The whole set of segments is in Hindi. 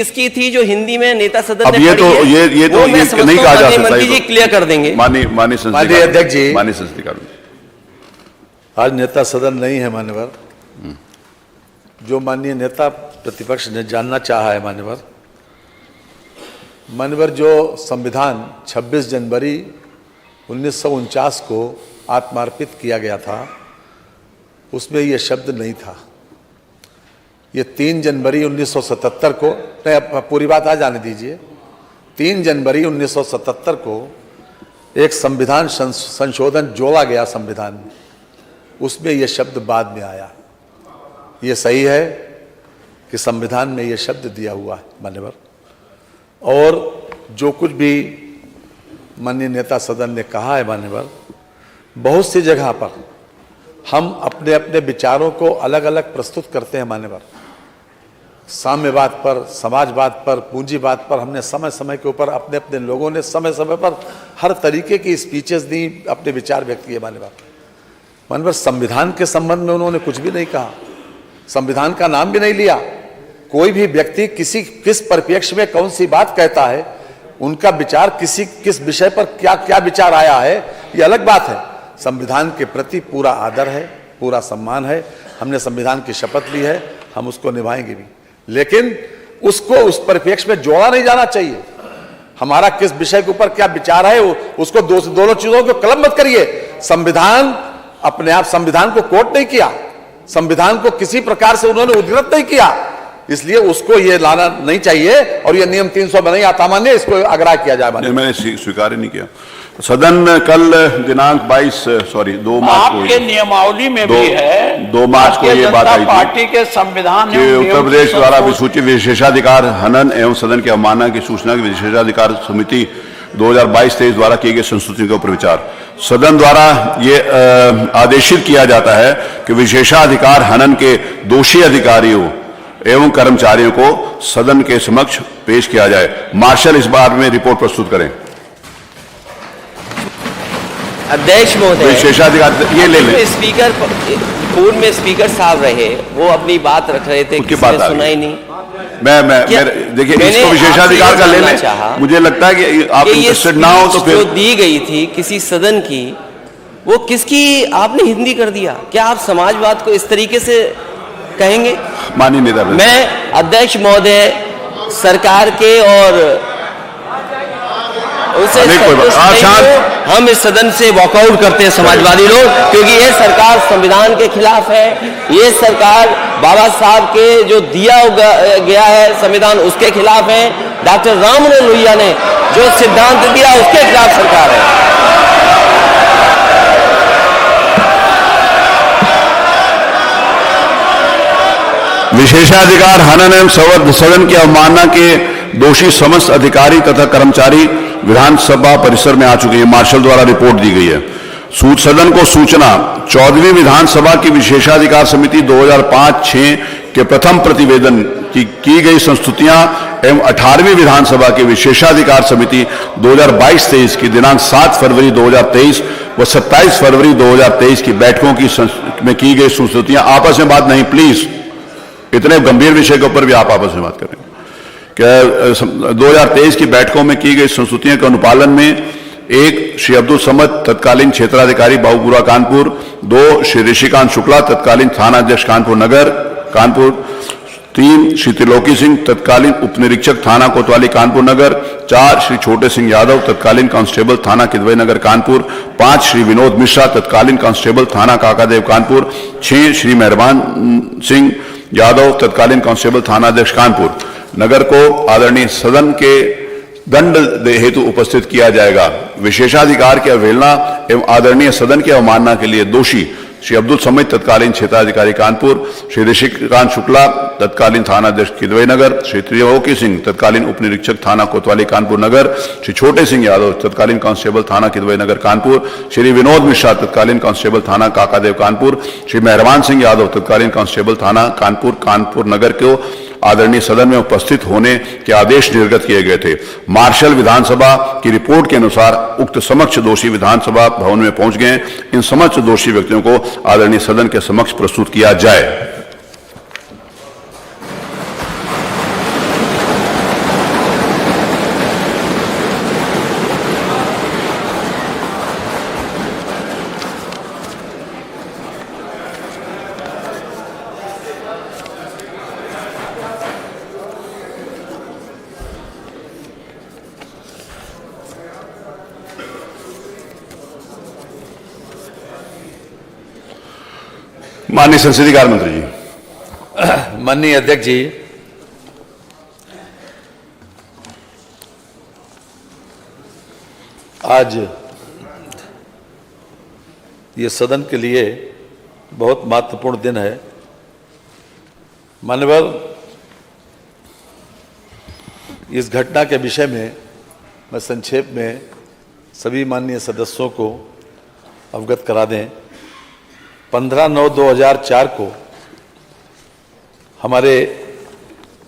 इसकी थी जो हिंदी में नेता सदन अब ने ये पढ़ी तो है, ये तो वो मैं ये समझता नहीं हूं कहा जा माननीय सकता। मंत्री जी क्लियर कर देंगे। माननीय माननीय अध्यक्ष जी, माननीय संसदीय कार्य आज नेता सदन नहीं है मान्यवर। जो माननीय नेता प्रतिपक्ष ने जानना चाहा है मान्यवर, जो संविधान 26 जनवरी 1949 को आत्मार्पित किया गया था, उसमें यह शब्द नहीं था। ये 3 जनवरी 1977 को, नहीं पूरी बात आ जाने दीजिए, 3 जनवरी 1977 को एक संविधान संशोधन जोड़ा गया संविधान में, उसमें यह शब्द बाद में आया। ये सही है कि संविधान में यह शब्द दिया हुआ है मान्यवर, और जो कुछ भी माननीय नेता सदन ने कहा है मान्यवर, बहुत सी जगह पर हम अपने अपने विचारों को अलग अलग प्रस्तुत करते हैं मान्यवर। साम्यवाद पर, समाजवाद पर, पूंजीवाद पर हमने समय समय के ऊपर अपने अपने लोगों ने समय समय पर हर तरीके की स्पीचेस दी, अपने विचार व्यक्त किए मान्यवर। संविधान के संबंध में उन्होंने कुछ भी नहीं कहा, संविधान का नाम भी नहीं लिया। कोई भी व्यक्ति किस परिप्रेक्ष्य में कौन सी बात कहता है, उनका विचार किस विषय पर क्या क्या विचार आया है, ये अलग बात है। संविधान के प्रति पूरा आदर है, पूरा सम्मान है। हमने संविधान की शपथ ली है, हम उसको निभाएंगे भी, लेकिन उसको उस परिप्रेक्ष्य में जोड़ा नहीं जाना चाहिए। हमारा किस विषय के ऊपर क्या विचार है, उसको दोनों चीजों को कलम मत करिए। संविधान अपने आप, संविधान को कोट नहीं किया, संविधान को किसी प्रकार से उन्होंने उद्धृत नहीं किया, इसलिए उसको ये लाना नहीं चाहिए। और ये नियम 300 में नहीं आता मान्य, इसको आग्रह किया जाए। मैंने स्वीकार ही नहीं किया। सदन कल दिनांक 2 मार्च को, आपके नियमावली में भी है, 2 मार्च को ये बात आई थी पार्टी के संविधान कि उत्तर प्रदेश द्वारा विसूचित विशेषाधिकार हनन एवं सदन की अवमानना की सूचना की विशेषाधिकार समिति 2022-23 द्वारा किए गए संस्तुति के ऊपर विचार। सदन द्वारा ये आदेशित किया जाता है कि विशेषाधिकार हनन के दोषी अधिकारियों एवं कर्मचारियों को सदन के समक्ष पेश किया जाए। मार्शल इस बार में रिपोर्ट प्रस्तुत करें। अध्यक्ष महोदय, विशेषाधिकार ये ले लें। स्पीकर पूर्व में स्पीकर साहब रहे, वो अपनी बात रख रहे थे, किसी ने सुना ही नहीं। देखिए, इसको विशेषाधिकार का ले लें। मुझे लगता है कि आप इंटरेस्टेड ना हो तो फिर जो दी गई थी किसी सदन की, वो किसकी आपने हिंदी कर दिया? क्या आप समाजवाद को इस तरीके से कहेंगे? माननीय नेता, मैं अध्यक्ष महोदय सरकार के और उसे हम इस सदन से वॉकआउट करते हैं समाजवादी लोग, क्योंकि ये सरकार संविधान के खिलाफ है। ये सरकार बाबा साहब के जो दिया गया है संविधान, उसके खिलाफ है। डॉक्टर राम मनोहर लोहिया ने जो सिद्धांत दिया, उसके खिलाफ सरकार है। विशेषाधिकार हनन एवं सदन की अवमानना के दोषी समस्त अधिकारी तथा कर्मचारी विधानसभा परिसर में आ चुके हैं। मार्शल द्वारा रिपोर्ट दी गई है। सदन को सूचना 14वीं विधानसभा की विशेषाधिकार समिति 2005-6 के प्रथम प्रतिवेदन की गई संस्तुतियां एवं 18वीं विधानसभा की विशेषाधिकार समिति 2022-23 की दिनांक 7 फरवरी 2023 व 27 फरवरी 2023 की बैठकों में की गई संस्तुतियां। आपस में बात नहीं प्लीज, इतने गंभीर विषय के ऊपर भी आप आपस में बात करें। 2023 की बैठकों में की गई संस्तुतियों के अनुपालन में 1 श्री अब्दुल समद तत्कालीन क्षेत्राधिकारी बाबूपुरा कानपुर, 2 श्री ऋषिकांत शुक्ला तत्कालीन थानाध्यक्ष कानपुर नगर कानपुर, 3 श्री त्रिलोकी सिंह तत्कालीन उपनिरीक्षक थाना कोतवाली कानपुर नगर, 4 श्री छोटे सिंह यादव तत्कालीन कांस्टेबल थाना किदवई नगर कानपुर, 5 श्री विनोद मिश्रा तत्कालीन कांस्टेबल थाना काकादेव कानपुर, 6 श्री मेहरबान सिंह यादव तत्कालीन कांस्टेबल थानाध्यक्ष कानपुर नगर को आदरणीय सदन के दंड हेतु उपस्थित किया जाएगा। विशेषाधिकार की अवहेलना एवं आदरणीय सदन की अवमानना के लिए दोषी श्री अब्दुल समीद तत्कालीन क्षेत्राधिकारी कानपुर, श्री ऋषिकांत शुक्ला तत्कालीन थानाध्यक्ष किदवई नगर, श्री त्रिलोकी सिंह तत्कालीन उपनिरीक्षक थाना कोतवाली कानपुर नगर, श्री छोटे सिंह यादव तत्कालीन कांस्टेबल थाना किदवई नगर कानपुर, श्री विनोद मिश्रा तत्कालीन कांस्टेबल थाना काकादेव कानपुर, श्री मेहरबान सिंह यादव तत्कालीन कांस्टेबल थाना कानपुर नगर को आदरणीय सदन में उपस्थित होने के आदेश निर्गत किए गए थे। मार्शल विधानसभा की रिपोर्ट के अनुसार उक्त समक्ष दोषी विधानसभा भवन में पहुंच गए। इन समक्ष दोषी व्यक्तियों को आदरणीय सदन के समक्ष प्रस्तुत किया जाए। माननीय संसदीय कार्य मंत्री जी। माननीय अध्यक्ष जी, आज ये सदन के लिए बहुत महत्वपूर्ण दिन है। माननीय इस घटना के विषय में मैं संक्षेप में सभी माननीय सदस्यों को अवगत करा दें। 15/9/2004 को हमारे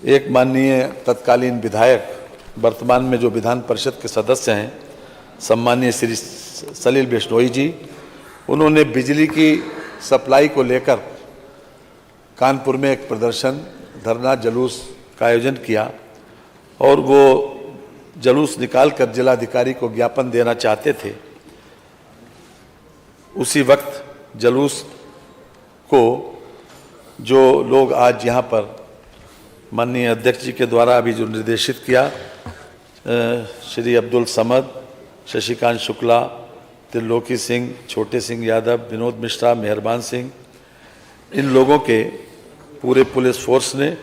एक माननीय तत्कालीन विधायक, वर्तमान में जो विधान परिषद के सदस्य हैं, सम्माननीय श्री सलील बिश्नोई जी, उन्होंने बिजली की सप्लाई को लेकर कानपुर में एक प्रदर्शन, धरना, जुलूस का आयोजन किया और वो जुलूस निकालकर जिलाधिकारी को ज्ञापन देना चाहते थे। उसी वक्त जुलूस को जो लोग आज यहाँ पर माननीय अध्यक्ष जी के द्वारा अभी जो निर्देशित किया, श्री अब्दुल समद, शशिकांत शुक्ला, त्रिलोकी सिंह, छोटे सिंह यादव, विनोद मिश्रा, मेहरबान सिंह, इन लोगों के पूरे पुलिस फोर्स ने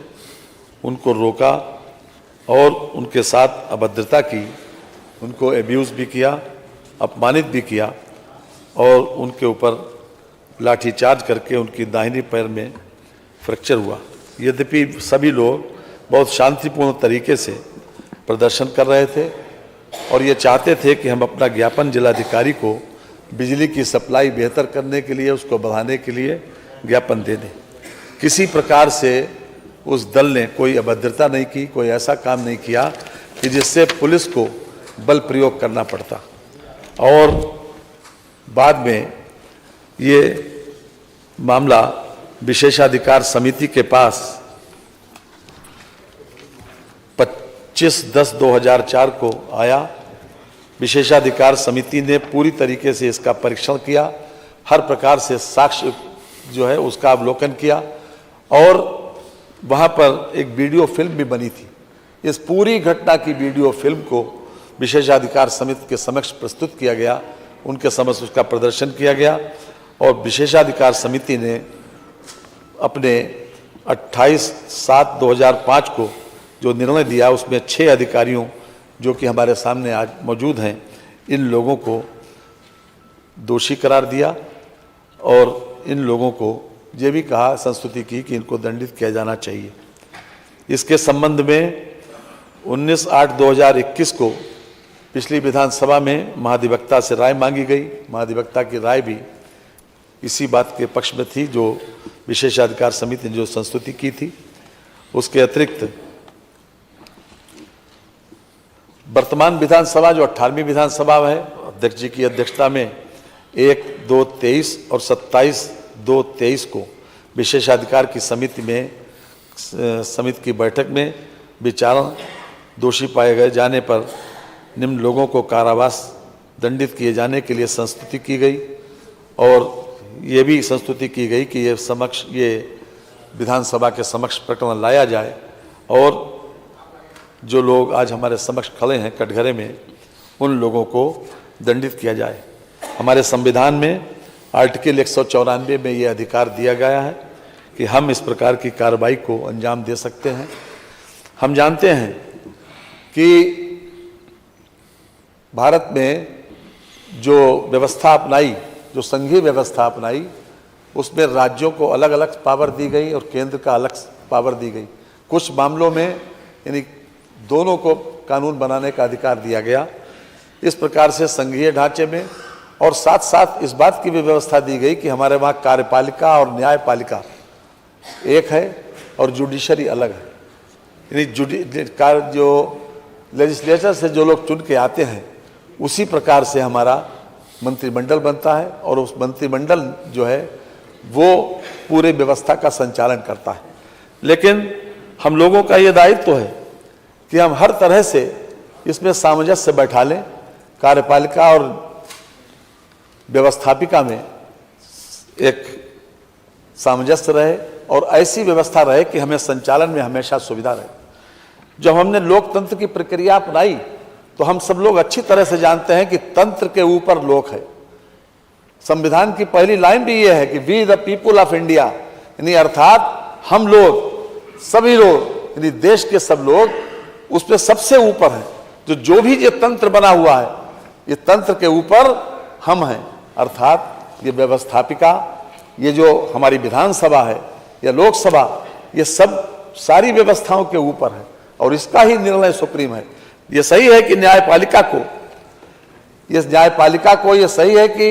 उनको रोका और उनके साथ अभद्रता की, उनको एब्यूज़ भी किया, अपमानित भी किया और उनके ऊपर लाठीचार्ज करके उनकी दाहिनी पैर में फ्रैक्चर हुआ। यद्यपि सभी लोग बहुत शांतिपूर्ण तरीके से प्रदर्शन कर रहे थे और ये चाहते थे कि हम अपना ज्ञापन जिलाधिकारी को बिजली की सप्लाई बेहतर करने के लिए, उसको बढ़ाने के लिए ज्ञापन दे दें। किसी प्रकार से उस दल ने कोई अभद्रता नहीं की, कोई ऐसा काम नहीं किया कि जिससे पुलिस को बल प्रयोग करना पड़ता। और बाद में ये मामला विशेषाधिकार समिति के पास 25/10/2004 को आया। विशेषाधिकार समिति ने पूरी तरीके से इसका परीक्षण किया, हर प्रकार से साक्ष्य जो है उसका अवलोकन किया और वहाँ पर एक वीडियो फिल्म भी बनी थी। इस पूरी घटना की वीडियो फिल्म को विशेषाधिकार समिति के समक्ष प्रस्तुत किया गया, उनके समक्ष उसका प्रदर्शन किया गया और विशेषाधिकार समिति ने अपने 28/7/2005 को जो निर्णय दिया, उसमें 6 अधिकारियों जो कि हमारे सामने आज मौजूद हैं, इन लोगों को दोषी करार दिया और इन लोगों को ये भी कहा, संस्तुति की कि इनको दंडित किया जाना चाहिए। इसके संबंध में 19/8/2021 को पिछली विधानसभा में महाधिवक्ता से राय मांगी गई। महाधिवक्ता की राय भी इसी बात के पक्ष में थी जो विशेषाधिकार समिति ने जो संस्तुति की थी। उसके अतिरिक्त वर्तमान विधानसभा जो 18वीं विधानसभा है, अध्यक्ष जी की अध्यक्षता में 1/2/23 और 27/2/23 को विशेषाधिकार की समिति की बैठक में विचारण दोषी पाए जाने पर निम्न लोगों को कारावास दंडित किए जाने के लिए संस्तुति की गई और ये भी संस्तुति की गई कि ये विधानसभा के समक्ष प्रकरण लाया जाए और जो लोग आज हमारे समक्ष खड़े हैं कटघरे में, उन लोगों को दंडित किया जाए। हमारे संविधान में आर्टिकल 194 में ये अधिकार दिया गया है कि हम इस प्रकार की कार्रवाई को अंजाम दे सकते हैं। हम जानते हैं कि भारत में जो व्यवस्था अपनाई, जो संघीय व्यवस्था अपनाई, उसमें राज्यों को अलग अलग पावर दी गई और केंद्र का अलग पावर दी गई। कुछ मामलों में यानी दोनों को कानून बनाने का अधिकार दिया गया। इस प्रकार से संघीय ढांचे में और साथ साथ इस बात की भी व्यवस्था दी गई कि हमारे वहाँ कार्यपालिका और न्यायपालिका एक है और जुडिशरी अलग है। यानी जो लेजिस्लेचर से जो लोग चुन के आते हैं, उसी प्रकार से हमारा मंत्रिमंडल बनता है और उस मंत्रिमंडल जो है वो पूरे व्यवस्था का संचालन करता है। लेकिन हम लोगों का ये दायित्व है कि हम हर तरह से इसमें सामंजस्य बैठा लें, कार्यपालिका और व्यवस्थापिका में एक सामंजस्य रहे और ऐसी व्यवस्था रहे कि हमें संचालन में हमेशा सुविधा रहे। जब हमने लोकतंत्र की प्रक्रिया अपनाई तो हम सब लोग अच्छी तरह से जानते हैं कि तंत्र के ऊपर लोक है। संविधान की पहली लाइन भी ये है कि we the people of India, यानी अर्थात हम लोग, सभी लोग, यानी देश के सब लोग उस पर सबसे ऊपर हैं। जो भी ये तंत्र बना हुआ है, ये तंत्र के ऊपर हम हैं, अर्थात ये व्यवस्थापिका, ये जो हमारी विधानसभा है या लोकसभा, ये सब सारी व्यवस्थाओं के ऊपर है और इसका ही निर्णय सुप्रीम है। ये सही है कि न्यायपालिका को ये सही है कि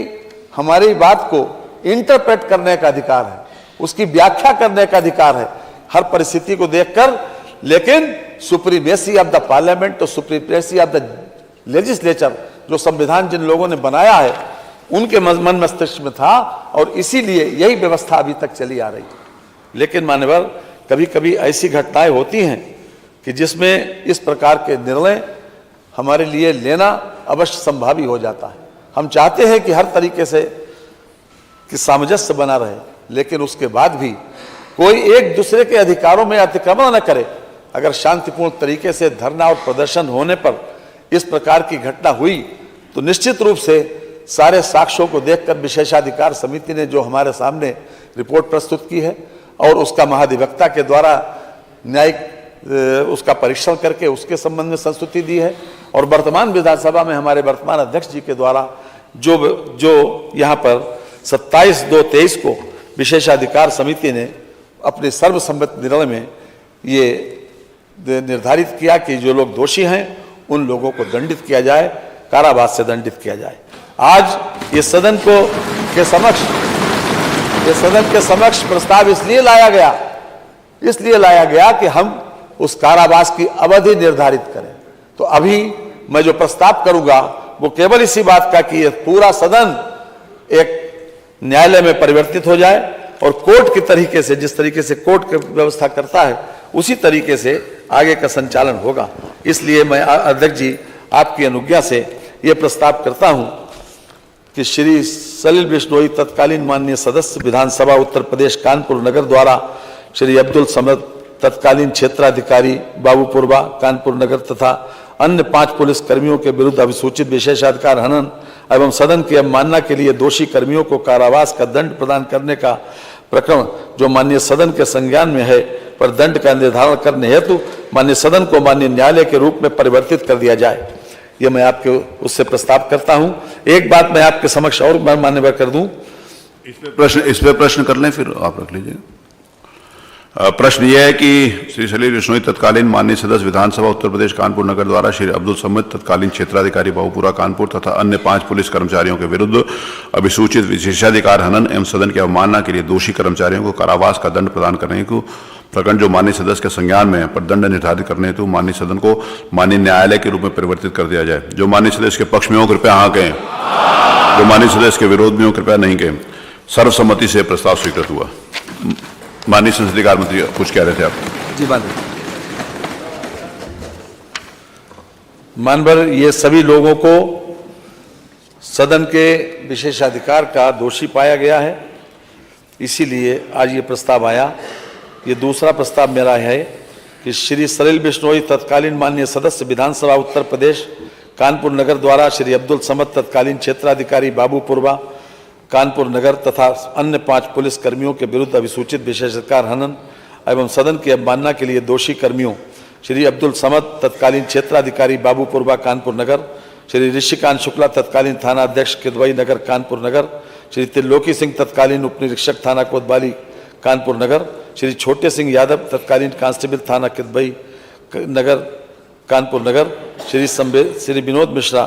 हमारी बात को इंटरप्रेट करने का अधिकार है, उसकी व्याख्या करने का अधिकार है हर परिस्थिति को देखकर, लेकिन सुप्रीमेसी ऑफ द पार्लियामेंट, तो सुप्रीमेसी ऑफ द लेजिस्लेचर, जो संविधान जिन लोगों ने बनाया है उनके मन मस्तिष्क में था और इसीलिए यही व्यवस्था अभी तक चली आ रही है। लेकिन मान्यवर, कभी कभी ऐसी घटनाएं होती हैं कि जिसमें इस प्रकार के निर्णय हमारे लिए लेना अवश्य संभावी हो जाता है। हम चाहते हैं कि हर तरीके से कि सामंजस्य बना रहे, लेकिन उसके बाद भी कोई एक दूसरे के अधिकारों में अतिक्रमण न करे। अगर शांतिपूर्ण तरीके से धरना और प्रदर्शन होने पर इस प्रकार की घटना हुई तो निश्चित रूप से सारे साक्ष्यों को देखकर विशेषाधिकार समिति ने जो हमारे सामने रिपोर्ट प्रस्तुत की है और उसका महाधिवक्ता के द्वारा न्यायिक उसका परीक्षण करके उसके संबंध में संस्तुति दी है और वर्तमान विधानसभा में हमारे वर्तमान अध्यक्ष जी के द्वारा जो यहाँ पर 27/2/23 को विशेषाधिकार समिति ने अपने सर्वसम्मत निर्णय में ये निर्धारित किया कि जो लोग दोषी हैं उन लोगों को दंडित किया जाए, कारावास से दंडित किया जाए। आज ये सदन के समक्ष प्रस्ताव इसलिए लाया गया कि हम उस कारावास की अवधि निर्धारित करें। तो अभी मैं जो प्रस्ताव करूंगा वो केवल इसी बात का कि ये पूरा सदन एक न्यायालय में परिवर्तित हो जाए और कोर्ट की तरीके से, जिस तरीके से कोर्ट की व्यवस्था करता है उसी तरीके से आगे का संचालन होगा। इसलिए मैं अध्यक्ष जी आपकी अनुज्ञा से यह प्रस्ताव करता हूं कि श्री सलिल बिश्नोई तत्कालीन माननीय सदस्य विधानसभा उत्तर प्रदेश कानपुर नगर द्वारा श्री अब्दुल समद तत्कालीन क्षेत्राधिकारी बाबूपुरवा कानपुर नगर तथा अन्य 5 पुलिस कर्मियों के विरुद्ध अभिसूचित विशेषाधिकार हनन एवं सदन की अवमानना के लिए दोषी कर्मियों को कारावास का दंड प्रदान करने का प्रकरण जो माननीय सदन के संज्ञान में है पर दंड का निर्धारण करने हेतु माननीय सदन को माननीय न्यायालय के रूप में परिवर्तित कर दिया जाए। यह मैं आपके उससे प्रस्ताव करता हूं। एक बात मैं आपके समक्ष और मान्यवर कर दूं, इस पे प्रश्न कर लें, फिर आप रख लीजिए। प्रश्न यह है कि श्री सलील बिश्नोई तत्कालीन माननीय सदस्य विधानसभा उत्तर प्रदेश कानपुर नगर द्वारा श्री अब्दुल समद तत्कालीन क्षेत्राधिकारी बाबूपुरा कानपुर तथा अन्य 5 पुलिस कर्मचारियों के विरुद्ध अभिसूचित विशेषाधिकार हनन एवं सदन की अवमानना के लिए दोषी कर्मचारियों को कारावास का दंड प्रदान करने को प्रकरण जो माननीय सदस्य के संज्ञान में है पर दंड निर्धारित करने हेतु माननीय सदन को माननीय न्यायालय के रूप में परिवर्तित कर दिया जाए। जो माननीय सदस्य के पक्ष में हो कृपया हाँ कहें, जो माननीय सदस्य के विरोध में हो कृपया नहीं कहें। सर्वसम्मति से प्रस्ताव स्वीकृत हुआ। माननीय संसदीय कार्य मंत्री कुछ कह रहे थे आप? जी मानवर, ये सभी लोगों को सदन के विशेषाधिकार का दोषी पाया गया है, इसीलिए आज ये प्रस्ताव आया। ये दूसरा प्रस्ताव मेरा है कि श्री सलिल बिश्नोई तत्कालीन माननीय सदस्य विधानसभा उत्तर प्रदेश कानपुर नगर द्वारा श्री अब्दुल समद तत्कालीन क्षेत्राधिकारी बाबूपुरवा कानपुर नगर तथा अन्य 5 पुलिस कर्मियों के विरुद्ध अभिसूचित विशेषाधिकार हनन एवं सदन की अवमानना के लिए दोषी कर्मियों श्री अब्दुल समद तत्कालीन क्षेत्राधिकारी बाबूपुरवा कानपुर नगर, श्री ऋषिकांत शुक्ला तत्कालीन थाना अध्यक्ष किदवई नगर कानपुर नगर, श्री त्रिलोकी सिंह तत्कालीन उप निरीक्षक थाना कोतवाली कानपुर नगर, श्री छोटे सिंह यादव तत्कालीन कांस्टेबल थाना किदवई नगर कानपुर नगर, श्री विनोद मिश्रा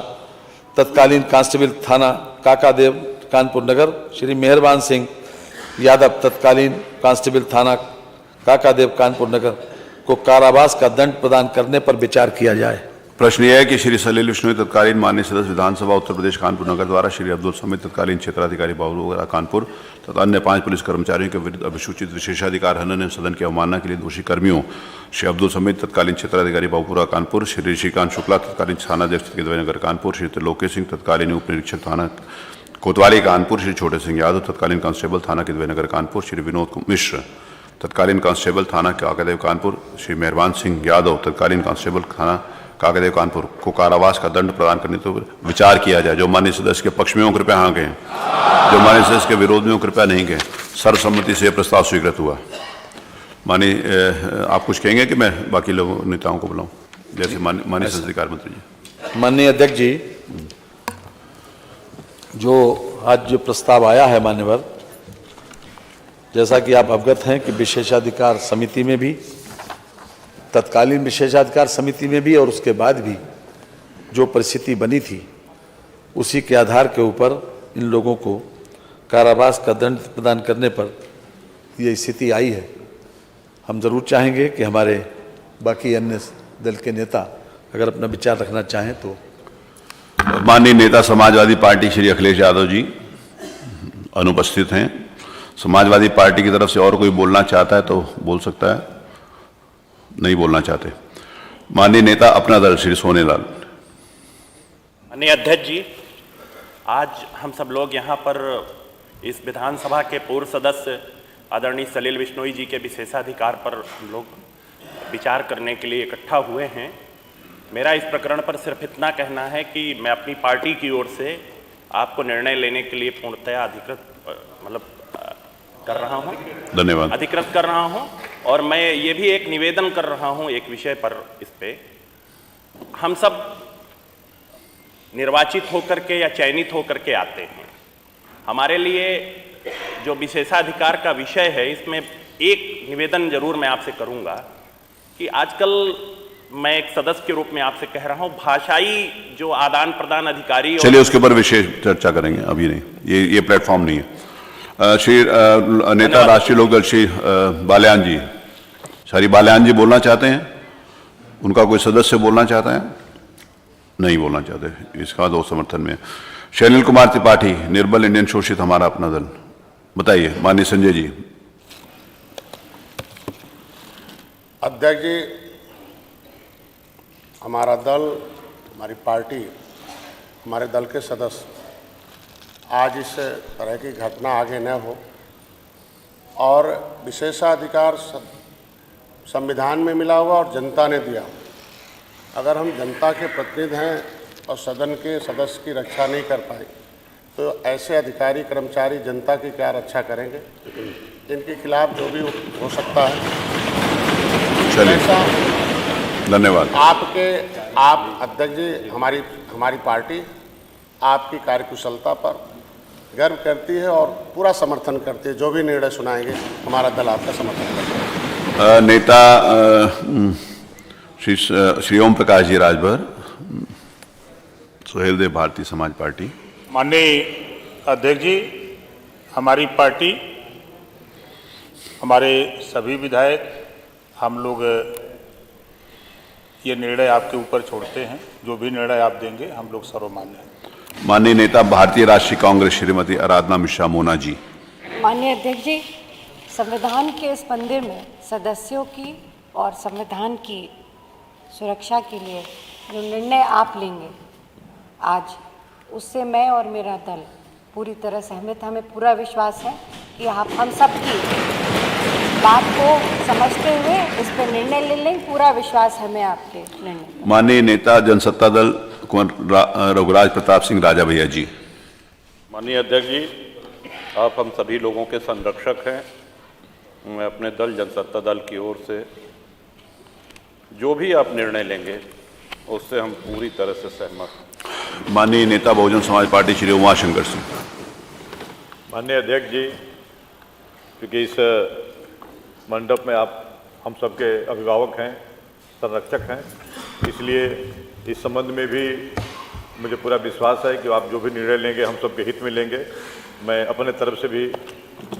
तत्कालीन कांस्टेबल थाना काकादेव कानपुर नगर, श्री मेहरबान सिंह यादव तत्कालीन कांस्टेबल थाना काकादेव कानपुर नगर को कारावास का दंड प्रदान करने पर विचार किया जाए। प्रश्न यह है कि श्री सलील बिश्नोई तत्कालीन माननीय सदस्य विधानसभा उत्तर प्रदेश कानपुर नगर द्वारा श्री अब्दुल समद तत्कालीन क्षेत्राधिकारी बाबूपुरा कानपुर तथा अन्य 5 पुलिस कर्मचारियों के विरुद्ध अभिसूचित विशेषाधिकार हनन एवं सदन की अवमानना के लिए दोषी कर्मियों श्री अब्दुल समद तत्कालीन क्षेत्राधिकारी बाबूपुरा कानपुर, श्री ऋषिकांत शुक्ला तत्कालीन थानाध्यक्ष किदवई नगर कानपुर, श्री त्रिलोकी सिंह तत्कालीन उप निरीक्षक थाना कोतवाली कानपुर, श्री छोटे सिंह यादव तत्कालीन कांस्टेबल थाना किदवई नगर कानपुर, श्री विनोद मिश्र तत्कालीन कांस्टेबल थाना काकादेव कानपुर, श्री मेहरबान सिंह यादव तत्कालीन कांस्टेबल थाना काकदेव कानपुर को कारावास का दंड प्रदान करने पर विचार किया जाए। जो माननीय सदस्य के पक्ष में हो कृपया हाँ कहें, जो माननीय सदस्य के विरोध में हो कृपया नहीं कहें। सर्वसम्मति से यह प्रस्ताव स्वीकृत हुआ। माननीय आप कुछ कहेंगे कि मैं बाकी लोगों नेताओं को बुलाऊं? जैसे माननीय संसदीय कार्य मंत्री जी। माननीय अध्यक्ष जी, जो आज जो प्रस्ताव आया है मान्यवर, जैसा कि आप अवगत हैं कि विशेषाधिकार समिति में भी, तत्कालीन विशेषाधिकार समिति में भी और उसके बाद भी जो परिस्थिति बनी थी उसी के आधार के ऊपर इन लोगों को कारावास का दंड प्रदान करने पर ये स्थिति आई है। हम जरूर चाहेंगे कि हमारे बाकी अन्य दल के नेता अगर अपना विचार रखना चाहें तो। माननीय नेता समाजवादी पार्टी श्री अखिलेश यादव जी अनुपस्थित हैं। समाजवादी पार्टी की तरफ से और कोई बोलना चाहता है तो बोल सकता है, नहीं बोलना चाहते। माननीय नेता अपना दल श्री सोनेलाल। माननीय अध्यक्ष जी, आज हम सब लोग यहाँ पर इस विधानसभा के पूर्व सदस्य आदरणीय सलील बिश्नोई जी के विशेषाधिकार पर हम लोग विचार करने के लिए इकट्ठा हुए हैं। मेरा इस प्रकरण पर सिर्फ इतना कहना है कि मैं अपनी पार्टी की ओर से आपको निर्णय लेने के लिए पूर्णतया कर रहा हूँ, धन्यवाद, अधिकृत कर रहा हूँ। और मैं ये भी एक निवेदन कर रहा हूँ एक विषय पर, इस पे हम सब निर्वाचित होकर के या चयनित होकर के आते हैं। हमारे लिए जो विशेषाधिकार का विषय है, इसमें एक निवेदन जरूर मैं आपसे करूंगा कि आजकल मैं एक सदस्य के रूप में आपसे कह रहा हूं, भाषाई जो आदान प्रदान अधिकारी, चलिए उसके ऊपर विशेष चर्चा करेंगे, अभी नहीं, ये प्लेटफॉर्म नहीं है। श्री नेता राष्ट्रीय लोकदल श्री बाल्यान जी, श्री बाल्यान जी बोलना चाहते हैं? उनका कोई सदस्य बोलना चाहता है? नहीं बोलना चाहते, इसका दो समर्थन में। शैलिल कुमार त्रिपाठी, निर्बल इंडियन शोषित हमारा अपना दल, बताइए। माननीय संजय जी। अध्यक्ष जी, हमारा दल, हमारी पार्टी, हमारे दल के सदस्य आज इस तरह की घटना आगे न हो और विशेषाधिकार संविधान में मिला हुआ और जनता ने दिया। अगर हम जनता के प्रतिनिधि हैं और सदन के सदस्य की रक्षा नहीं कर पाए तो ऐसे अधिकारी कर्मचारी जनता की क्या रक्षा करेंगे? इनके खिलाफ जो भी हो सकता है। चलिए, धन्यवाद। आप अध्यक्ष जी, हमारी पार्टी आपकी कार्यकुशलता पर गर्व करती है और पूरा समर्थन करती है। जो भी निर्णय सुनाएंगे हमारा दल आपका समर्थन करता है। नेता श्री ओम प्रकाश जी राजभर, सुहेल देव भारतीय समाज पार्टी। माननीय अध्यक्ष जी, हमारी पार्टी, हमारे सभी विधायक, हम लोग ये निर्णय आपके ऊपर छोड़ते हैं। जो भी निर्णय आप देंगे हम लोग सर्वमान्य हैं। माननीय नेता भारतीय राष्ट्रीय कांग्रेस श्रीमती आराधना मिश्रा मोना जी। माननीय अध्यक्ष जी, संविधान के इस मंदिर में सदस्यों की और संविधान की सुरक्षा के लिए जो निर्णय आप लेंगे आज, उससे मैं और मेरा दल पूरी तरह सहमत। हमें पूरा विश्वास है कि आप हम सब की बात को समझते हुए इस पर निर्णय ले लें। पूरा विश्वास हमें आपके निर्णय। माननीय नेता जनसत्ता दल कुंवर रघुराज प्रताप सिंह राजा भैया जी। माननीय अध्यक्ष जी, आप हम सभी लोगों के संरक्षक हैं। मैं अपने दल जनसत्ता दल की ओर से जो भी आप निर्णय लेंगे उससे हम पूरी तरह से सहमत हैं। माननीय नेता बहुजन समाज पार्टी श्री उमाशंकर सिंह। माननीय अध्यक्ष जी, क्योंकि इस मंडप में आप हम सबके अभिभावक हैं, संरक्षक हैं, इसलिए इस संबंध में भी मुझे पूरा विश्वास है कि आप जो भी निर्णय लेंगे हम सबके हित में लेंगे। मैं अपने तरफ से भी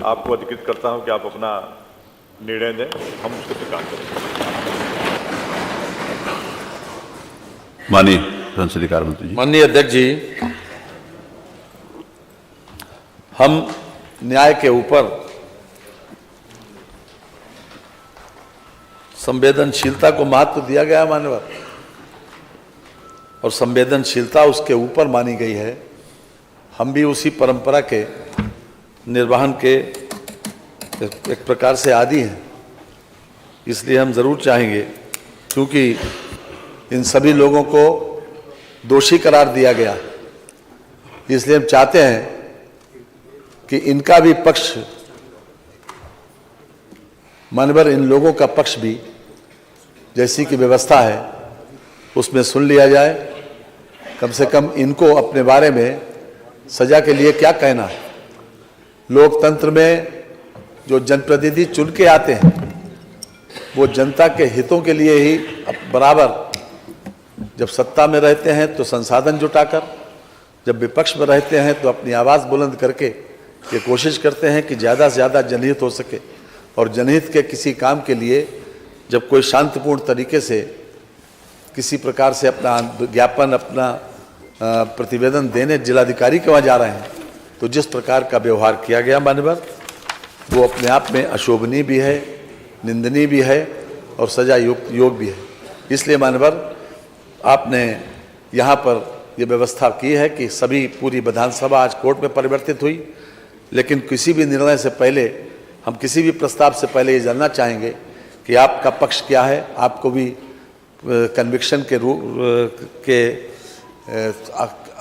आपको अधिकृत करता हूं कि आप अपना निर्णय दें, हम उसको स्वीकार करेंगे। माननीय संसदीय कार्य मंत्री जी। माननीय अध्यक्ष जी, हम न्याय के ऊपर संवेदनशीलता को महत्व दिया गया मान्यवर, और संवेदनशीलता उसके ऊपर मानी गई है। हम भी उसी परंपरा के निर्वहन के एक प्रकार से आदी हैं। इसलिए हम जरूर चाहेंगे, क्योंकि इन सभी लोगों को दोषी करार दिया गया। इसलिए हम चाहते हैं कि इनका भी पक्ष, मानवर इन लोगों का पक्ष भी जैसी की व्यवस्था है उसमें सुन लिया जाए। कम से कम इनको अपने बारे में सजा के लिए क्या कहना है। लोकतंत्र में जो जनप्रतिनिधि चुन के आते हैं वो जनता के हितों के लिए ही बराबर, जब सत्ता में रहते हैं तो संसाधन जुटाकर, जब विपक्ष में रहते हैं तो अपनी आवाज़ बुलंद करके ये कोशिश करते हैं कि ज़्यादा से ज़्यादा जनहित हो सके। और जनहित के किसी काम के लिए जब कोई शांतिपूर्ण तरीके से किसी प्रकार से अपना ज्ञापन, अपना प्रतिवेदन देने जिलाधिकारी के वहाँ जा रहे हैं, तो जिस प्रकार का व्यवहार किया गया मानवर, वो अपने आप में अशोभनीय भी है, निंदनीय भी है और सजा योग भी है। इसलिए मानवर आपने यहाँ पर ये व्यवस्था की है कि सभी पूरी विधानसभा आज कोर्ट में परिवर्तित हुई, लेकिन किसी भी निर्णय से पहले, हम किसी भी प्रस्ताव से पहले ये जानना चाहेंगे कि आपका पक्ष क्या है। आपको भी कन्विक्शन के के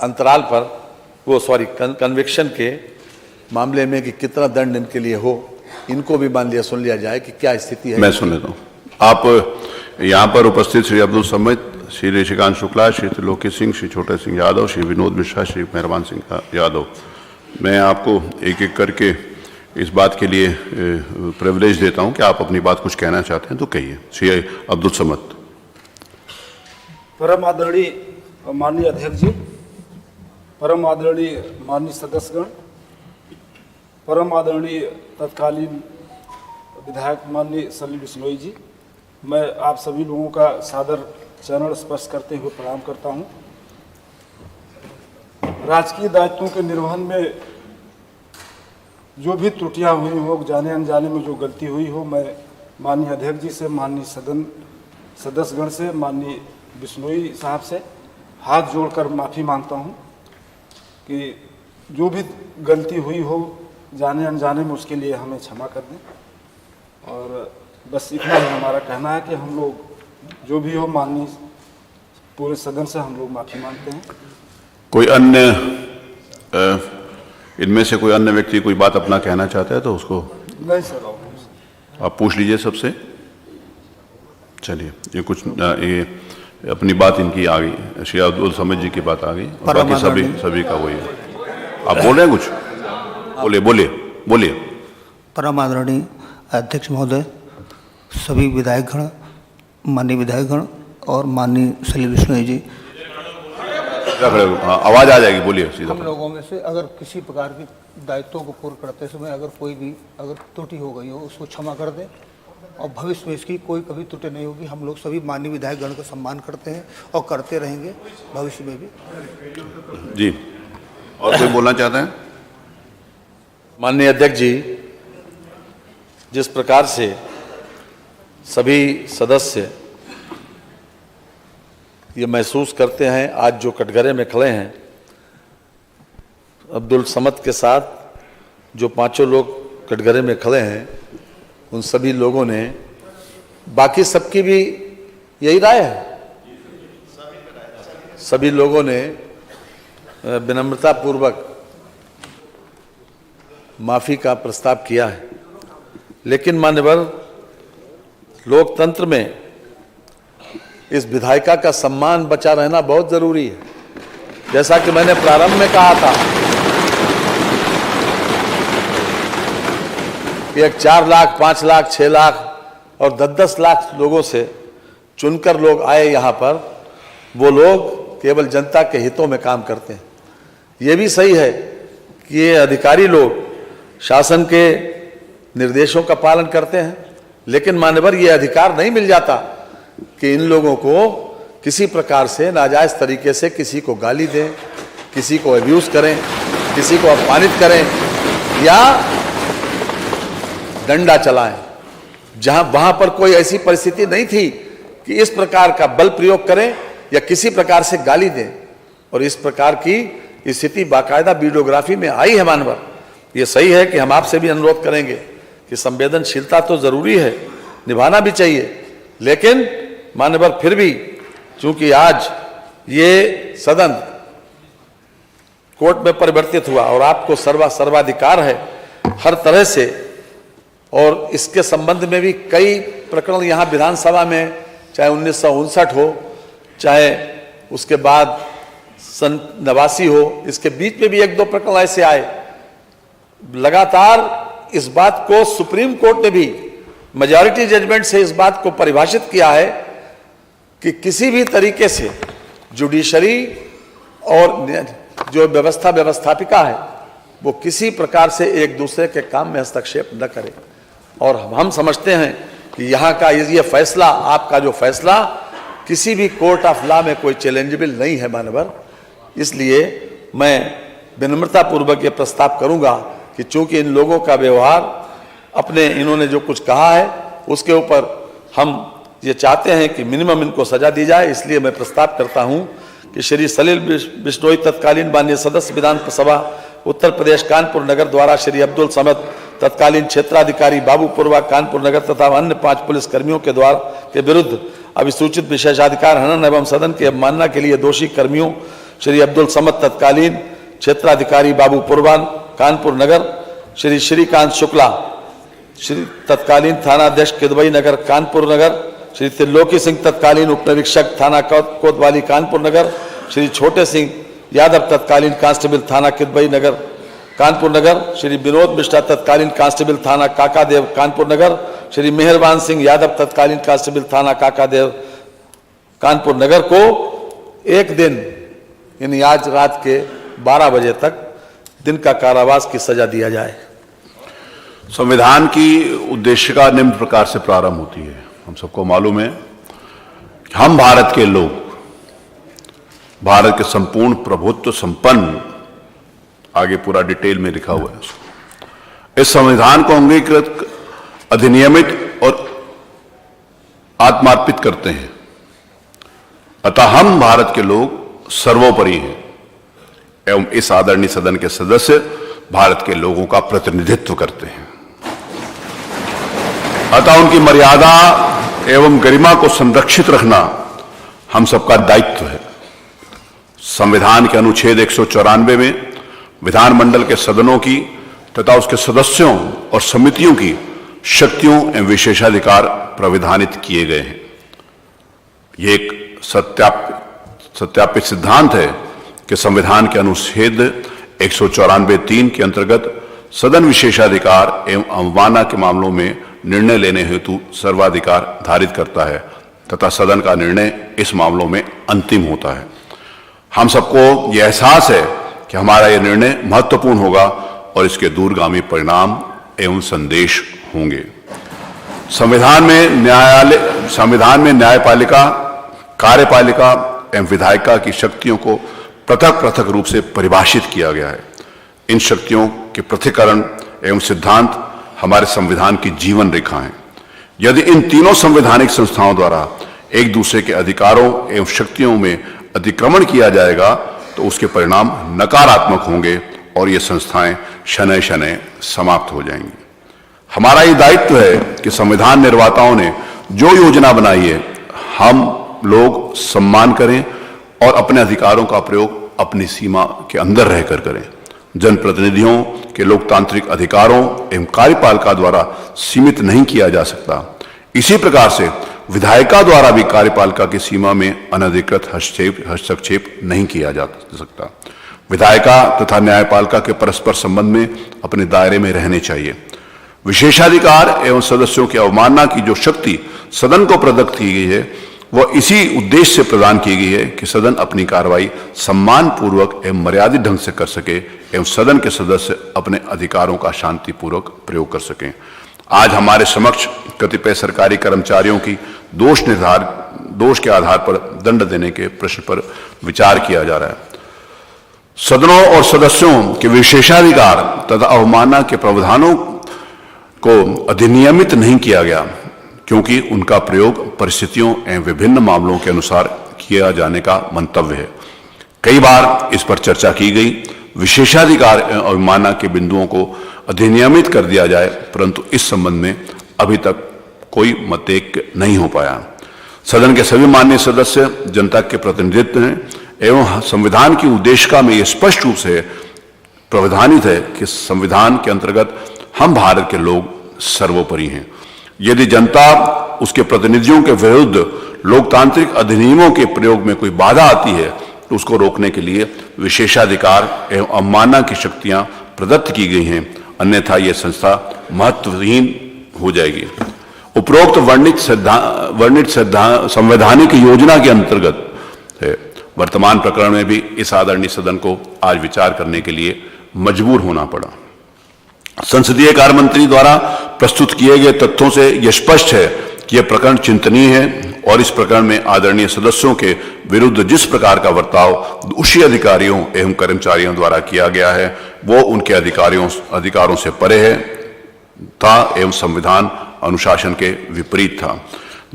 अंतराल पर कन्विक्शन के मामले में कि कितना दंड इनके लिए हो, इनको भी मान लिया, सुन लिया जाए कि क्या स्थिति है। मैं सुन लेता हूँ। आप यहाँ पर उपस्थित श्री अब्दुल समद, श्री ऋषिकांत शुक्ला, श्री त्रिलोकी सिंह, श्री छोटे सिंह यादव, श्री विनोद मिश्रा, श्री मेहरबान सिंह यादव, मैं आपको एक एक करके इस बात के लिए प्रिविलेज देता हूं कि आप अपनी बात कुछ कहना चाहते हैं तो कहिए। श्री अब्दुल समद। परम आदरणीय माननीय अध्यक्ष जी, परम आदरणीय माननीय सदस्यगण, परम आदरणीय तत्कालीन विधायक माननीय सलील बिश्नोई जी, मैं आप सभी लोगों का सादर चरण स्पर्श करते हुए प्रणाम करता हूं। राजकीय दायित्वों के निर्वहन में जो भी त्रुटियां हुई हो, जाने अनजाने में जो गलती हुई हो, मैं माननीय अध्यक्ष जी से, माननीय सदन सदस्यगण से, माननीय बिश्नोई साहब से हाथ जोड़कर माफ़ी मांगता हूं कि जो भी गलती हुई हो जाने अनजाने में, उसके लिए हमें क्षमा कर दें। और बस इतना ही हमारा कहना है कि हम लोग जो भी हो, माननीय पूरे सदन से हम लोग माफ़ी मांगते हैं। कोई अन्य इनमें से कोई अन्य व्यक्ति कोई बात अपना कहना चाहता है तो उसको? नहीं सर, आप पूछ लीजिए सबसे। चलिए, ये कुछ ये अपनी बात इनकी आ गई, श्री अब्दुल समद जी की बात आ गई, और बाकी सभी का वही है। आप बोल रहे हैं कुछ? बोलिए। परम आदरणीय अध्यक्ष महोदय, सभी विधायकगण, माननीय विधायकगण और माननीय सलील बिश्नोई जी, आवाज आ जाएगी, बोलिए सीधा। हम लोगों में से अगर किसी प्रकार की दायित्वों को पूर्ण करते समय अगर कोई भी त्रुटि हो गई हो, उसको क्षमा कर दें और भविष्य में इसकी कोई कभी त्रुटि नहीं होगी। हम लोग सभी माननीय विधायकगण का सम्मान करते हैं और करते रहेंगे भविष्य में भी। जी, और कोई बोलना चाहते हैं? माननीय अध्यक्ष जी, जिस प्रकार से सभी सदस्य ये महसूस करते हैं, आज जो कटघरे में खड़े हैं, अब्दुल समद के साथ जो पांचों लोग कटघरे में खड़े हैं, उन सभी लोगों ने, बाकी सबकी भी यही राय है, सभी लोगों ने विनम्रता पूर्वक माफी का प्रस्ताव किया है। लेकिन मान्यवर, लोकतंत्र में इस विधायिका का सम्मान बचा रहना बहुत जरूरी है। जैसा कि मैंने प्रारंभ में कहा था कि एक 4 लाख, 5 लाख, 6 लाख और 10-10 लाख लोगों से चुनकर लोग आए यहाँ पर, वो लोग केवल जनता के हितों में काम करते हैं। ये भी सही है कि ये अधिकारी लोग शासन के निर्देशों का पालन करते हैं, लेकिन मान्यवर ये अधिकार नहीं मिल जाता कि इन लोगों को किसी प्रकार से नाजायज तरीके से किसी को गाली दें, किसी को अब्यूज करें, किसी को अपमानित करें या डंडा चलाएं। जहां वहां पर कोई ऐसी परिस्थिति नहीं थी कि इस प्रकार का बल प्रयोग करें या किसी प्रकार से गाली दें, और इस प्रकार की स्थिति बाकायदा वीडियोग्राफी में आई है। मानवर, ये सही है कि हम आपसे भी अनुरोध करेंगे कि संवेदनशीलता तो जरूरी है, निभाना भी चाहिए, लेकिन मानवर फिर भी चूंकि आज ये सदन कोर्ट में परिवर्तित हुआ और आपको सर्वाधिकार है हर तरह से, और इसके संबंध में भी कई प्रकरण यहाँ विधानसभा में, चाहे 1959 हो, चाहे उसके बाद सन 89 हो, इसके बीच में भी 1-2 प्रकरण ऐसे आए। लगातार इस बात को सुप्रीम कोर्ट ने भी मेजॉरिटी जजमेंट से इस बात को परिभाषित किया है कि किसी भी तरीके से जुडिशरी और जो व्यवस्थापिका है वो किसी प्रकार से एक दूसरे के काम में हस्तक्षेप न करे। और हम समझते हैं कि यहाँ का ये फैसला, आपका जो फैसला किसी भी कोर्ट ऑफ लॉ में कोई चैलेंजेबल नहीं है मानवर। इसलिए मैं विनम्रता पूर्वक ये प्रस्ताव करूंगा कि चूंकि इन लोगों का व्यवहार, अपने इन्होंने जो कुछ कहा है उसके ऊपर हम ये चाहते हैं कि मिनिमम इनको सजा दी जाए, इसलिए मैं प्रस्ताव करता हूं कि श्री सलील बिश्नोई तत्कालीन माननीय सदस्य विधानसभा उत्तर प्रदेश कानपुर नगर द्वारा श्री अब्दुल समद तत्कालीन क्षेत्राधिकारी बाबूपुरवा कानपुर नगर तथा अन्य 5 पुलिस कर्मियों के के विरुद्ध अभिसूचित विशेषाधिकार हनन एवं सदन की अवमानना के लिए दोषी कर्मियों श्री अब्दुल समद तत्कालीन क्षेत्राधिकारी बाबूपुरवा कानपुर नगर, श्री श्रीकांत शुक्ला श्री तत्कालीन थानाध्यक्ष किदवई नगर कानपुर नगर, श्री त्रिलोकी सिंह तत्कालीन उप निरीक्षक थाना कोतवाली कानपुर नगर, श्री छोटे सिंह यादव तत्कालीन कांस्टेबल थाना किदवई नगर कानपुर नगर, श्री विनोद मिश्रा तत्कालीन कांस्टेबल थाना काकादेव कानपुर नगर, श्री मेहरबान सिंह यादव तत्कालीन कांस्टेबल थाना काकादेव कानपुर नगर को एक दिन यानी आज रात के 12 बजे तक दिन का कारावास की सजा दिया जाए। संविधान की उद्देशिका निम्न प्रकार से प्रारंभ होती है। हम सबको मालूम है हम भारत के लोग, भारत के संपूर्ण प्रभुत्व संपन्न, आगे पूरा डिटेल में लिखा हुआ है। इस संविधान को अंगीकृत, अधिनियमित और आत्मार्पित करते हैं। अतः हम भारत के लोग सर्वोपरि हैं एवं इस आदरणीय सदन के सदस्य भारत के लोगों का प्रतिनिधित्व करते हैं। अतः उनकी मर्यादा एवं गरिमा को संरक्षित रखना हम सबका दायित्व है। संविधान के अनुच्छेद 194 में विधानमंडल के सदनों की तथा उसके सदस्यों और समितियों की शक्तियों एवं विशेषाधिकार प्राविधानित किए गए हैं। यह एक सत्यापित सिद्धांत है कि संविधान के अनुच्छेद 194(3) के अंतर्गत सदन विशेषाधिकार एवं अवमानना के मामलों में निर्णय लेने हेतु सर्वाधिकार धारित करता है तथा सदन का निर्णय इस मामलों में अंतिम होता है। हम सबको यह एहसास है कि हमारा यह निर्णय महत्वपूर्ण होगा और इसके दूरगामी परिणाम एवं संदेश होंगे। संविधान में न्यायपालिका, कार्यपालिका एवं विधायिका की शक्तियों को पृथक पृथक रूप से परिभाषित किया गया है। इन शक्तियों के पृथक्करण एवं सिद्धांत हमारे संविधान की जीवन रेखा हैं। यदि इन तीनों संवैधानिक संस्थाओं द्वारा एक दूसरे के अधिकारों एवं शक्तियों में अतिक्रमण किया जाएगा तो उसके परिणाम नकारात्मक होंगे और ये संस्थाएं शनय शनय समाप्त हो जाएंगी। हमारा ये दायित्व है कि संविधान निर्माताओं ने जो योजना बनाई है हम लोग सम्मान करें और अपने अधिकारों का प्रयोग अपनी सीमा के अंदर रहकर करें। जनप्रतिनिधियों के लोकतांत्रिक अधिकारों एवं कार्यपालिका द्वारा सीमित नहीं किया जा सकता। इसी प्रकार से विधायिका द्वारा भी कार्यपालिका की सीमा में अनधिकृत हस्तक्षेप नहीं किया जा सकता। विधायिका तथा न्यायपालिका के परस्पर संबंध में अपने दायरे में रहने चाहिए। विशेषाधिकार एवं सदस्यों की अवमानना की जो शक्ति सदन को प्रदत्त की गई है वह इसी उद्देश्य से प्रदान की गई है कि सदन अपनी कार्रवाई सम्मान पूर्वक एवं मर्यादित ढंग से कर सके एवं सदन के सदस्य अपने अधिकारों का शांतिपूर्वक प्रयोग कर सकें। आज हमारे समक्ष कतिपय सरकारी कर्मचारियों की दोष के आधार पर दंड देने के प्रश्न पर विचार किया जा रहा है। सदनों और सदस्यों के विशेषाधिकार तथा अवमानना के प्रावधानों को अधिनियमित नहीं किया गया क्योंकि उनका प्रयोग परिस्थितियों एवं विभिन्न मामलों के अनुसार किया जाने का मंतव्य है। कई बार इस पर चर्चा की गई। विशेषाधिकार एवं अवमानना के बिंदुओं को अधिनियमित कर दिया जाए, परंतु इस संबंध में अभी तक कोई मतैक्य नहीं हो पाया। सदन के सभी माननीय सदस्य जनता के प्रतिनिधित्व हैं एवं संविधान की उद्देशिका में यह स्पष्ट रूप से प्रावधानित है कि संविधान के अंतर्गत हम भारत के लोग सर्वोपरि हैं। यदि जनता उसके प्रतिनिधियों के विरुद्ध लोकतांत्रिक अधिनियमों के प्रयोग में कोई बाधा आती है तो उसको रोकने के लिए विशेषाधिकार एवं अवमानना की शक्तियां प्रदत्त की गई हैं, अन्यथा यह संस्था महत्वहीन हो जाएगी। उपरोक्त वर्णित संवैधानिक योजना के अंतर्गत है वर्तमान प्रकरण में भी इस आदरणीय सदन को आज विचार करने के लिए मजबूर होना पड़ा। संसदीय कार्य मंत्री द्वारा प्रस्तुत किए गए तथ्यों से यह स्पष्ट है कि यह प्रकरण चिंतनीय है और इस प्रकरण में आदरणीय सदस्यों के विरुद्ध जिस प्रकार का बर्ताव दोषी अधिकारियों एवं कर्मचारियों द्वारा किया गया है वो उनके अधिकारों से परे है था एवं संविधान अनुशासन के विपरीत था।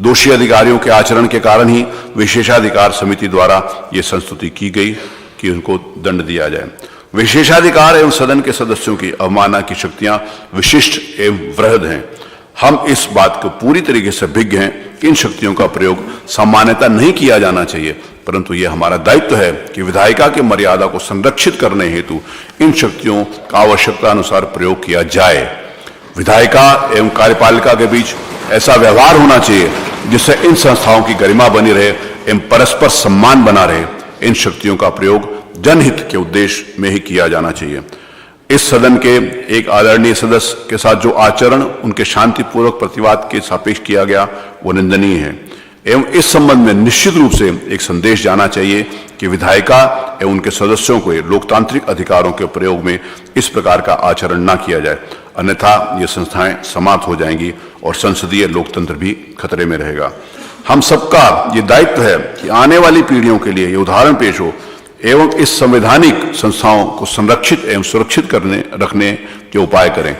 दोषी अधिकारियों के आचरण के कारण ही विशेषाधिकार समिति द्वारा यह संस्तुति की गई कि उनको दंड दिया जाए। विशेषाधिकार एवं सदन के सदस्यों की अवमानना की शक्तियां विशिष्ट एवं वृहद हैं। हम इस बात को पूरी तरीके से भिज्ञ हैं कि इन शक्तियों का प्रयोग सामान्यतः नहीं किया जाना चाहिए, परंतु यह हमारा दायित्व है कि विधायिका की मर्यादा को संरक्षित करने हेतु इन शक्तियों का आवश्यकता अनुसार प्रयोग किया जाए। विधायिका एवं कार्यपालिका के बीच ऐसा व्यवहार होना चाहिए जिससे इन संस्थाओं की गरिमा बनी रहे एवं परस्पर सम्मान बना रहे। इन शक्तियों का प्रयोग जनहित के उद्देश्य में ही किया जाना चाहिए। इस सदन के एक आदरणीय सदस्य के साथ जो आचरण उनके शांतिपूर्वक प्रतिवाद के सापेक्ष किया गया वो निंदनीय है एवं इस संबंध में निश्चित रूप से एक संदेश जाना चाहिए कि विधायिका एवं उनके सदस्यों को लोकतांत्रिक अधिकारों के प्रयोग में इस प्रकार का आचरण न किया जाए, अन्यथा ये संस्थाएं समाप्त हो जाएंगी और संसदीय लोकतंत्र भी खतरे में रहेगा। हम सबका ये दायित्व है कि आने वाली पीढ़ियों के लिए ये उदाहरण पेश हो एवं इस संवैधानिक संस्थाओं को संरक्षित एवं सुरक्षित रखने के उपाय करें।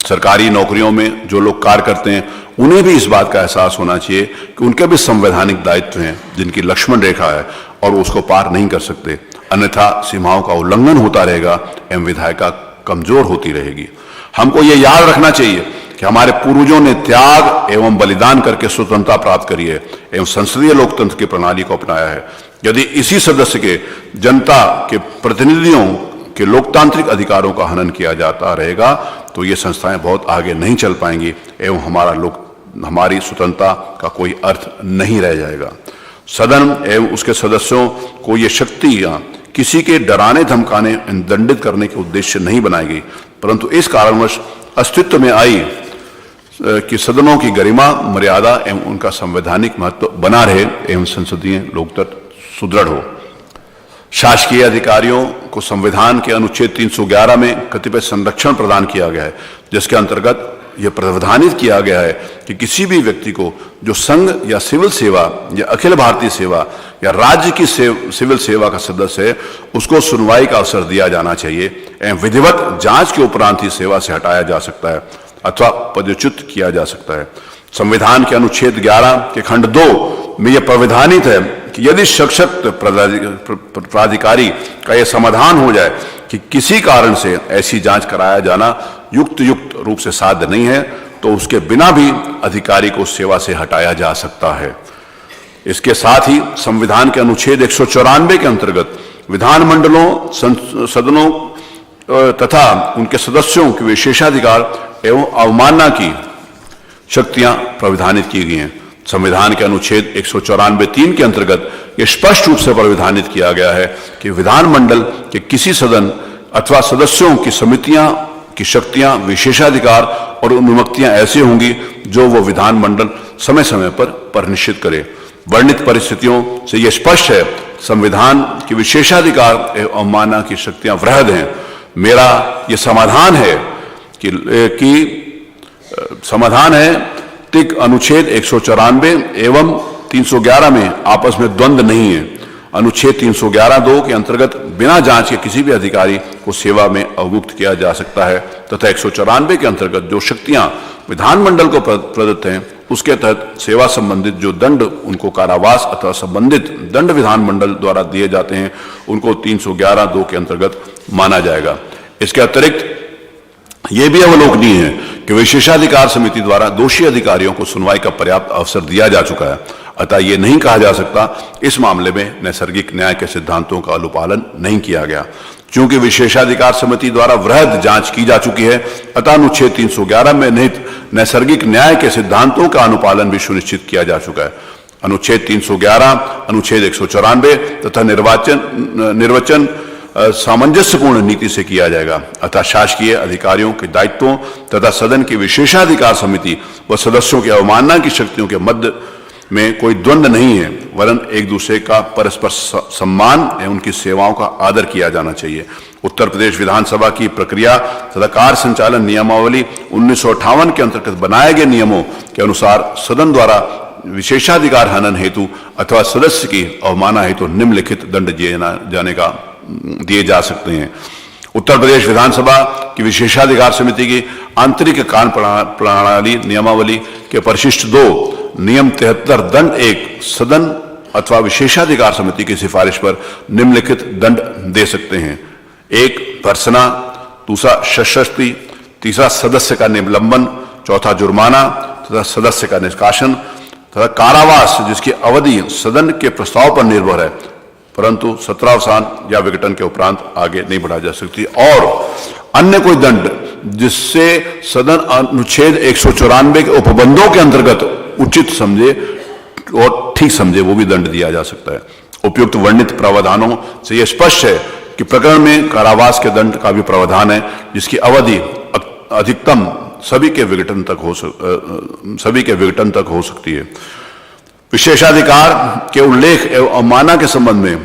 सरकारी नौकरियों में जो लोग कार्य करते हैं उन्हें भी इस बात का एहसास होना चाहिए कि उनके भी संवैधानिक दायित्व हैं जिनकी लक्ष्मण रेखा है और उसको पार नहीं कर सकते, अन्यथा सीमाओं का उल्लंघन होता रहेगा एवं विधायिका कमजोर होती रहेगी। हमको ये याद रखना चाहिए कि हमारे पूर्वजों ने त्याग एवं बलिदान करके स्वतंत्रता प्राप्त करी है एवं संसदीय लोकतंत्र की प्रणाली को अपनाया है। यदि इसी सदस्य के जनता के प्रतिनिधियों के लोकतांत्रिक अधिकारों का हनन किया जाता रहेगा तो ये संस्थाएं बहुत आगे नहीं चल पाएंगी एवं हमारी स्वतंत्रता का कोई अर्थ नहीं रह जाएगा। सदन एवं उसके सदस्यों को ये शक्तियां किसी के डराने धमकाने दंडित करने के उद्देश्य नहीं बनाई गई, परंतु इस कारणवश अस्तित्व में आई कि सदनों की गरिमा मर्यादा एवं उनका संवैधानिक महत्व बना रहे एवं संसदीय लोकतंत्र सुदृढ़ हो। शासकीय अधिकारियों को संविधान के अनुच्छेद 311 में कतिपय संरक्षण प्रदान किया गया है, जिसके अंतर्गत यह प्रावधानित किया गया है कि किसी भी व्यक्ति को जो संघ या सिविल सेवा या अखिल भारतीय सेवा या राज्य की सिविल सेवा का सदस्य है उसको सुनवाई का अवसर दिया जाना चाहिए एवं विधिवत जांच के उपरांत ही सेवा से हटाया जा सकता है अथवा पदच्युत किया जा सकता है। संविधान के अनुच्छेद 11 के खंड 2 में यह प्रावधानित है कि यदि सशक्त प्राधिकारी का यह समाधान हो जाए कि किसी कारण से ऐसी जांच कराया जाना युक्त रूप से साध्य नहीं है तो उसके बिना भी अधिकारी को सेवा से हटाया जा सकता है। इसके साथ ही संविधान के अनुच्छेद 194 के अंतर्गत विधानमंडलों सदनों तथा उनके सदस्यों के विशेषाधिकार एवं अवमानना की शक्तियां प्रावधानित की गई हैं। संविधान के अनुच्छेद 194(3) के अंतर्गत यह स्पष्ट रूप से प्रावधानित किया गया है कि विधानमंडल के किसी सदन अथवा सदस्यों की समितियां की शक्तियां विशेषाधिकार और अनुमतियां ऐसी होंगी जो वो विधानमंडल समय समय पर निश्चित करे। वर्णित परिस्थितियों से यह स्पष्ट है संविधान की विशेषाधिकार एवं अवमानना की शक्तियां वृहद हैं। मेरा यह समाधान है कि समाधान है तिक अनुच्छेद 194 एवं 311 में आपस में द्वंद्व नहीं है। अनुच्छेद 311(2) के अंतर्गत बिना जांच के किसी भी अधिकारी को सेवा में अवमुक्त किया जा सकता है तथा 194 के अंतर्गत जो शक्तियां विधानमंडल को प्रदत्त हैं उसके तहत सेवा संबंधित जो दंड उनको कारावास अथवा संबंधित दंड विधानमंडल द्वारा दिए जाते हैं उनको 311(2) के अंतर्गत माना जाएगा। इसके अतिरिक्त यह भी अवलोकनीय है कि विशेषाधिकार समिति द्वारा दोषी अधिकारियों को सुनवाई का पर्याप्त अवसर दिया जा चुका है अतः ये नहीं कहा जा सकता इस मामले में नैसर्गिक न्याय के सिद्धांतों का अनुपालन नहीं किया गया। चूंकि विशेषाधिकार समिति द्वारा वृहद जांच की जा चुकी है, अतः अनुच्छेद 311 में निहित नैसर्गिक न्याय के सिद्धांतों का अनुपालन भी सुनिश्चित किया जा चुका है। अनुच्छेद 311, अनुच्छेद 194 तथा निर्वचन सामंजस्यपूर्ण नीति से किया जाएगा। अतः शासकीय अधिकारियों के दायित्वों तथा सदन की विशेषाधिकार समिति व सदस्यों की अवमानना की शक्तियों के मध्य में कोई द्वंद्व नहीं है, वरन एक दूसरे का परस्पर सम्मान एवं उनकी सेवाओं का आदर किया जाना चाहिए। उत्तर प्रदेश विधानसभा की प्रक्रिया तथा कार्य संचालन नियमावली 1958 के अंतर्गत बनाए गए नियमों के अनुसार सदन द्वारा विशेषाधिकार हनन हेतु अथवा सदस्य की अवमानना हेतु निम्नलिखित दंड दिए जा सकते हैं। उत्तर प्रदेश विधानसभा की विशेषाधिकार समिति की आंतरिक कार्य प्रणाली नियमावली के परिशिष्ट 2 नियम 73 दंड 1 सदन अथवा विशेषाधिकार समिति की सिफारिश पर निम्नलिखित दंड दे सकते हैं। 1 भर्त्सना, दूसरा शस्त्री, तीसरा सदस्य का निलंबन, चौथा जुर्माना तथा सदस्य का निष्कासन तथा कारावास जिसकी अवधि सदन के प्रस्ताव पर निर्भर है, परंतु सत्रावसान या विघटन के उपरांत आगे नहीं बढ़ा जा सकती। और अन्य कोई दंड जिससे सदन अनुच्छेद 194 के उपबंधों के अंतर्गत उचित समझे और ठीक समझे वो भी दंड दिया जा सकता है। उपयुक्त वर्णित प्रावधानों से यह स्पष्ट है कि प्रकरण में कारावास के दंड का भी प्रावधान है, जिसकी अवधि अधिकतम सभी के विघटन तक हो सकती है। विशेषाधिकार के उल्लेख एवं अवमानना के संबंध में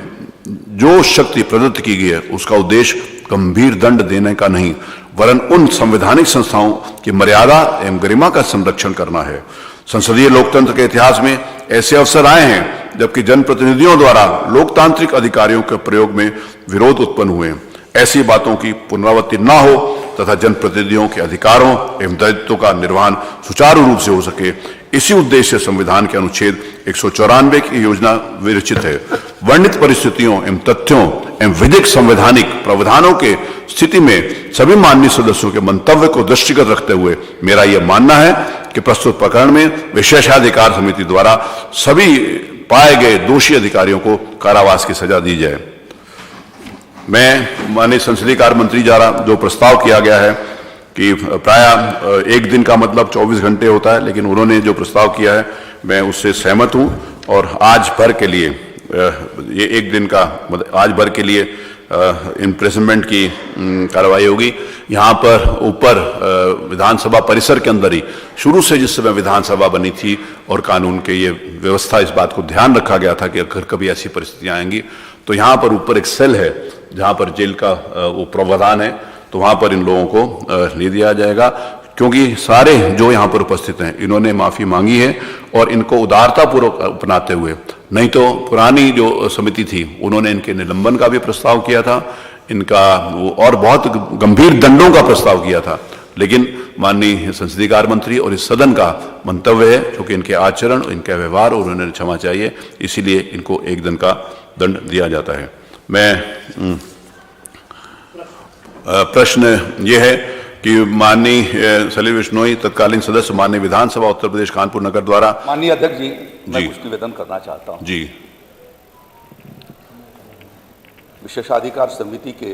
जो शक्ति प्रदत्त की गई है उसका उद्देश्य गंभीर दंड देने का नहीं, वरन उन संवैधानिक संस्थाओं की मर्यादा एवं गरिमा का संरक्षण करना है। संसदीय लोकतंत्र के इतिहास में ऐसे अवसर आए हैं जबकि जनप्रतिनिधियों द्वारा लोकतांत्रिक अधिकारियों के प्रयोग में विरोध उत्पन्न हुए। ऐसी बातों की पुनरावृत्ति न हो तथा जनप्रतिनिधियों के अधिकारों एवं दायित्वों का निर्वहन सुचारू रूप से हो सके, इसी उद्देश्य से संविधान के अनुच्छेद 194 की योजना विरचित है। वर्णित परिस्थितियों एवं तथ्यों एवं विधिक संवैधानिक प्रावधानों के स्थिति में सभी माननीय सदस्यों के मंतव्य को दृष्टिगत रखते हुए मेरा यह मानना है कि प्रस्तुत प्रकरण में विशेषाधिकार समिति द्वारा सभी पाए गए दोषी अधिकारियों को कारावास की सजा दी जाए। मैं माननीय संसदीय कार्य मंत्री द्वारा जो प्रस्ताव किया गया है कि प्राय एक दिन का मतलब 24 घंटे होता है, लेकिन उन्होंने जो प्रस्ताव किया है मैं उससे सहमत हूं और आज भर के लिए ये एक दिन का मतलब आज भर के लिए इम्प्रिजनमेंट की कार्रवाई होगी। यहाँ पर ऊपर विधानसभा परिसर के अंदर ही शुरू से जिस समय विधानसभा बनी थी और कानून के ये व्यवस्था इस बात को ध्यान रखा गया था कि अगर कभी ऐसी परिस्थितियाँ आएंगी तो यहाँ पर ऊपर एक सेल है जहाँ पर जेल का वो प्रावधान है, तो वहाँ पर इन लोगों को ले दिया जाएगा, क्योंकि सारे जो यहाँ पर उपस्थित हैं इन्होंने माफ़ी मांगी है और इनको उदारतापूर्वक अपनाते हुए, नहीं तो पुरानी जो समिति थी उन्होंने इनके निलंबन का भी प्रस्ताव किया था, इनका वो और बहुत गंभीर दंडों का प्रस्ताव किया था, लेकिन माननीय संसदीय कार्य मंत्री और इस सदन का मंतव्य है क्योंकि इनके आचरण, इनके व्यवहार और उन्हें क्षमा चाहिए, इसीलिए इनको एक दिन का दंड दिया जाता है। मैं प्रश्न ये है कि माननीय सलील बिश्नोई तत्कालीन सदस्य माननीय विधानसभा उत्तर प्रदेश कानपुर नगर द्वारा। माननीय अध्यक्ष जी, मैं कुछ निवेदन करना चाहता हूं। जी। विशेषाधिकार समिति के